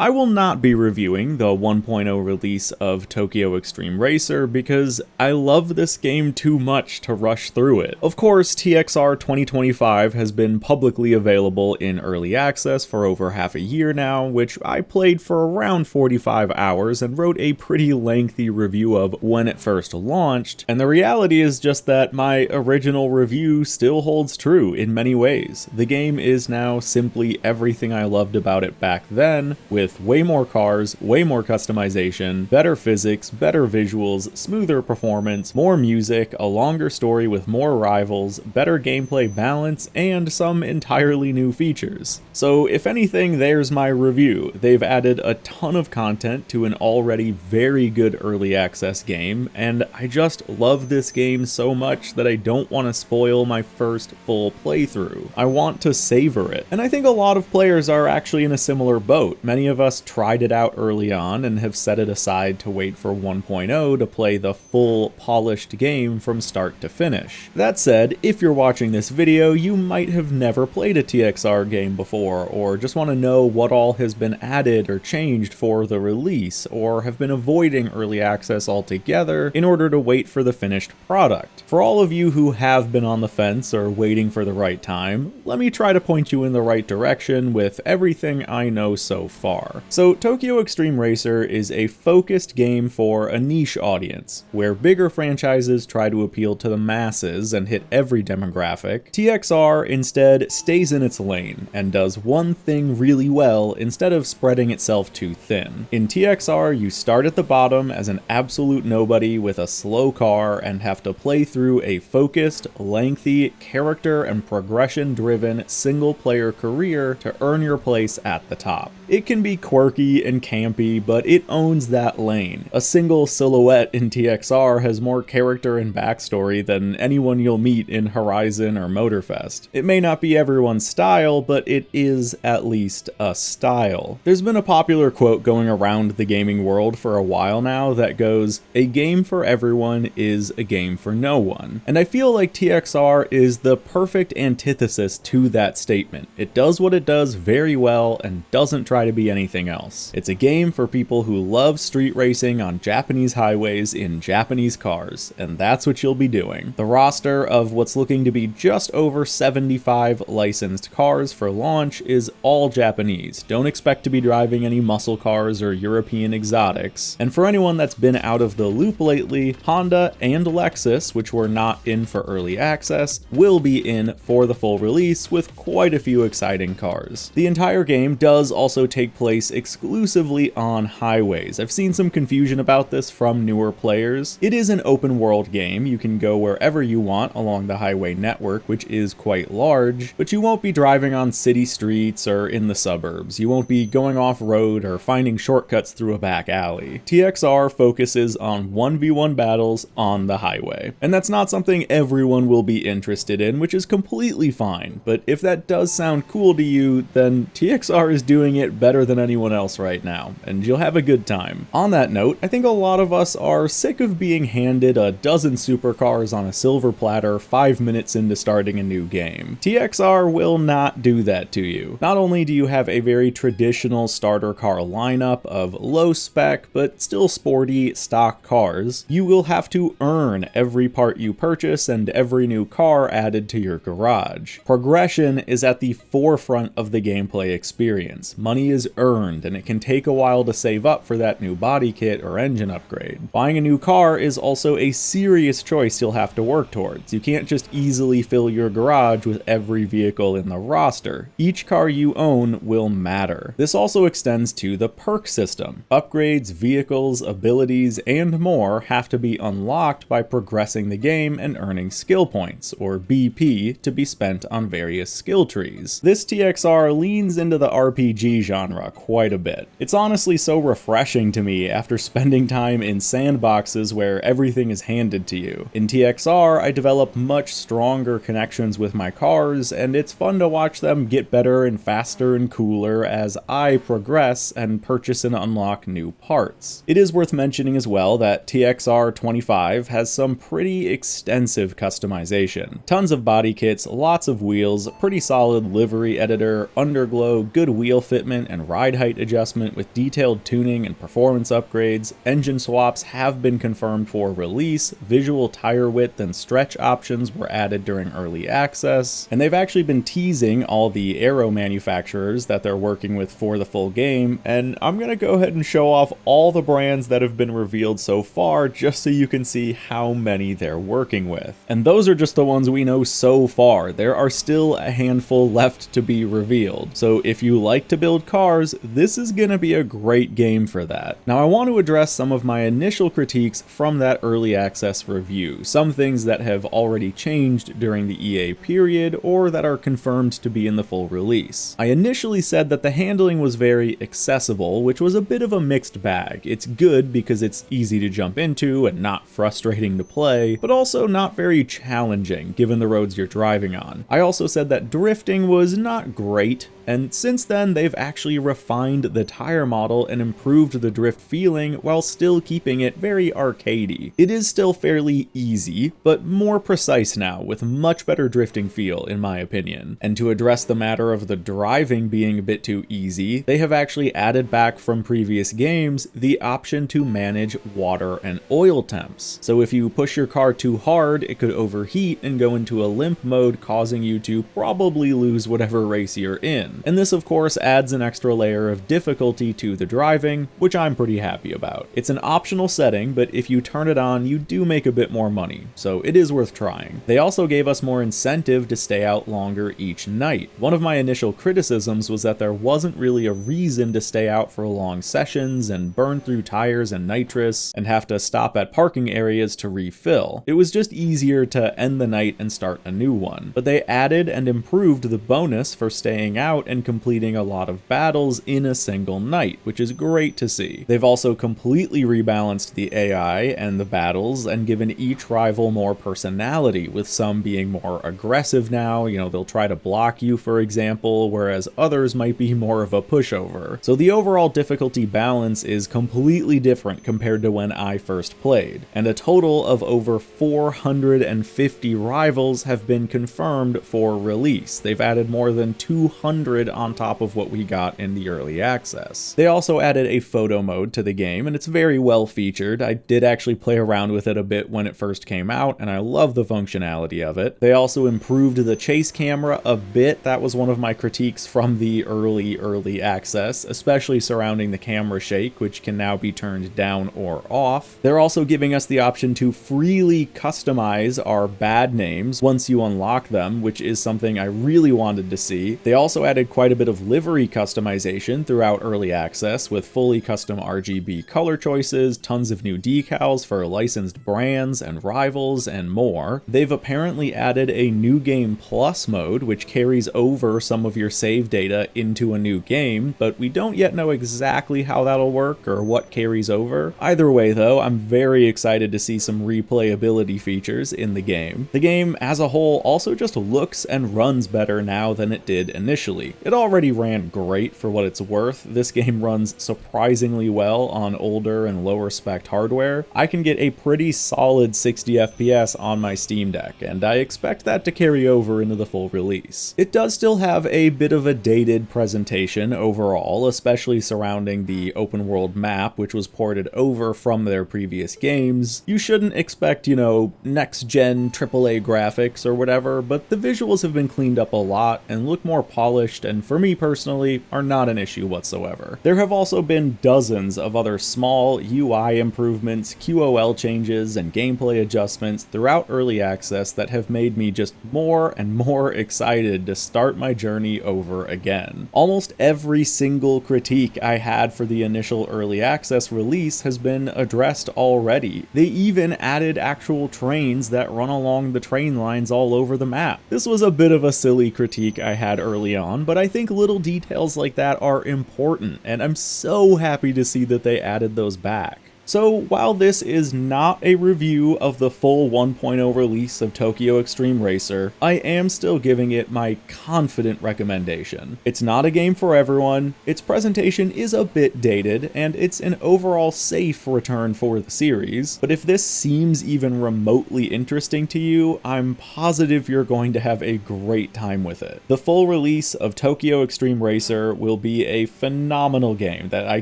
I will not be reviewing the 1.0 release of Tokyo Xtreme Racer because I love this game too much to rush through it. Of course, TXR 2025 has been publicly available in early access for over half a year now, which I played for around 45 hours and wrote a pretty lengthy review of when it first launched, and the reality is just that my original review still holds true in many ways. The game is now simply everything I loved about it back then, with way more cars, way more customization, better physics, better visuals, smoother performance, more music, a longer story with more rivals, better gameplay balance, and some entirely new features. So if anything, there's my review. They've added a ton of content to an already very good early access game, and I just love this game so much that I don't want to spoil my first full playthrough. I want to savor it. And I think a lot of players are actually in a similar boat. Many of us tried it out early on and have set it aside to wait for 1.0 to play the full polished game from start to finish. That said, if you're watching this video, you might have never played a TXR game before, or just want to know what all has been added or changed for the release, or have been avoiding early access altogether in order to wait for the finished product. For all of you who have been on the fence or waiting for the right time, let me try to point you in the right direction with everything I know so far. So Tokyo Xtreme Racer is a focused game for a niche audience. Where bigger franchises try to appeal to the masses and hit every demographic, TXR instead stays in its lane and does one thing really well instead of spreading itself too thin. In TXR, you start at the bottom as an absolute nobody with a slow car and have to play through a focused, lengthy, character and progression-driven single-player career to earn your place at the top. It can be quirky and campy, but it owns that lane. A single silhouette in TXR has more character and backstory than anyone you'll meet in Horizon or Motorfest. It may not be everyone's style, but it is at least a style. There's been a popular quote going around the gaming world for a while now that goes, "A game for everyone is a game for no one." And I feel like TXR is the perfect antithesis to that statement. It does what it does very well and doesn't try to be anything else. It's a game for people who love street racing on Japanese highways in Japanese cars, and that's what you'll be doing. The roster of what's looking to be just over 75 licensed cars for launch is all Japanese. Don't expect to be driving any muscle cars or European exotics. And for anyone that's been out of the loop lately, Honda and Lexus, which were not in for early access, will be in for the full release with quite a few exciting cars. The entire game does also take place exclusively on highways. I've seen some confusion about this from newer players. It is an open world game. You can go wherever you want along the highway network, which is quite large, but you won't be driving on city streets or in the suburbs. You won't be going off-road or finding shortcuts through a back alley. TXR focuses on 1v1 battles on the highway. And that's not something everyone will be interested in, which is completely fine. But if that does sound cool to you, then TXR is doing it better than anyone else right now, and you'll have a good time. On that note, I think a lot of us are sick of being handed a dozen supercars on a silver platter 5 minutes into starting a new game. TXR will not do that to you. Not only do you have a very traditional starter car lineup of low spec but still sporty stock cars, you will have to earn every part you purchase and every new car added to your garage. Progression is at the forefront of the gameplay experience. Money is earned, and it can take a while to save up for that new body kit or engine upgrade. Buying a new car is also a serious choice you'll have to work towards. You can't just easily fill your garage with every vehicle in the roster. Each car you own will matter. This also extends to the perk system. Upgrades, vehicles, abilities, and more have to be unlocked by progressing the game and earning skill points, or BP, to be spent on various skill trees. This TXR leans into the RPG genre quite a bit. It's honestly so refreshing to me after spending time in sandboxes where everything is handed to you. In TXR, I develop much stronger connections with my cars, and it's fun to watch them get better and faster and cooler as I progress and purchase and unlock new parts. It is worth mentioning as well that TXR 25 has some pretty extensive customization. Tons of body kits, lots of wheels, pretty solid livery editor, underglow, good wheel fitment and ride ride height adjustment with detailed tuning and performance upgrades, engine swaps have been confirmed for release, visual tire width and stretch options were added during early access, and they've actually been teasing all the aero manufacturers that they're working with for the full game, and I'm gonna go ahead and show off all the brands that have been revealed so far just so you can see how many they're working with. And those are just the ones we know so far. There are still a handful left to be revealed. So if you like to build cars, this is gonna be a great game for that. Now I want to address some of my initial critiques from that early access review, some things that have already changed during the EA period or that are confirmed to be in the full release. I initially said that the handling was very accessible, which was a bit of a mixed bag. It's good because it's easy to jump into and not frustrating to play, but also not very challenging given the roads you're driving on. I also said that drifting was not great, and since then they've actually refined the tire model and improved the drift feeling while still keeping it very arcadey. It is still fairly easy, but more precise now with much better drifting feel in my opinion. And to address the matter of the driving being a bit too easy, they have actually added back from previous games the option to manage water and oil temps. So if you push your car too hard, it could overheat and go into a limp mode, causing you to probably lose whatever race you're in. And this of course adds an extra layer of difficulty to the driving, which I'm pretty happy about. It's an optional setting, but if you turn it on, you do make a bit more money, so it is worth trying. They also gave us more incentive to stay out longer each night. One of my initial criticisms was that there wasn't really a reason to stay out for long sessions and burn through tires and nitrous and have to stop at parking areas to refill. It was just easier to end the night and start a new one. But they added and improved the bonus for staying out and completing a lot of battles in a single night, which is great to see. They've also completely rebalanced the AI and the battles and given each rival more personality, with some being more aggressive now. You know, they'll try to block you, for example, whereas others might be more of a pushover. So the overall difficulty balance is completely different compared to when I first played, and a total of over 450 rivals have been confirmed for release. They've added more than 200 on top of what we got in the early access. They also added a photo mode to the game, and it's very well featured. I did actually play around with it a bit when it first came out, and I love the functionality of it. They also improved the chase camera a bit. That was one of my critiques from the early access, especially surrounding the camera shake, which can now be turned down or off. They're also giving us the option to freely customize our bad names once you unlock them, which is something I really wanted to see. They also added quite a bit of livery customization throughout early access, with fully custom RGB color choices, tons of new decals for licensed brands and rivals, and more. They've apparently added a New Game Plus mode, which carries over some of your save data into a new game, but we don't yet know exactly how that'll work or what carries over. Either way though, I'm very excited to see some replayability features in the game. The game as a whole also just looks and runs better now than it did initially. It already ran great for what it's worth. This game runs surprisingly well on older and lower spec hardware. I can get a pretty solid 60 FPS on my Steam Deck, and I expect that to carry over into the full release. It does still have a bit of a dated presentation overall, especially surrounding the open world map, which was ported over from their previous games. You shouldn't expect, you know, next gen AAA graphics or whatever, but the visuals have been cleaned up a lot and look more polished, and for me personally, are not an issue whatsoever. There have also been dozens of other small UI improvements, QOL changes, and gameplay adjustments throughout early access that have made me just more and more excited to start my journey over again. Almost every single critique I had for the initial early access release has been addressed already. They even added actual trains that run along the train lines all over the map. This was a bit of a silly critique I had early on, but I think little details like that are important, and I'm so happy to see that they added those back. So while this is not a review of the full 1.0 release of Tokyo Xtreme Racer, I am still giving it my confident recommendation. It's not a game for everyone, its presentation is a bit dated, and it's an overall safe return for the series, but if this seems even remotely interesting to you, I'm positive you're going to have a great time with it. The full release of Tokyo Xtreme Racer will be a phenomenal game that I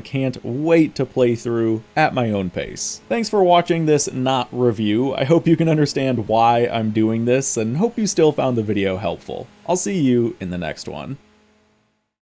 can't wait to play through at my own pace. Thanks for watching this not review. I hope you can understand why I'm doing this and hope you still found the video helpful. I'll see you in the next one.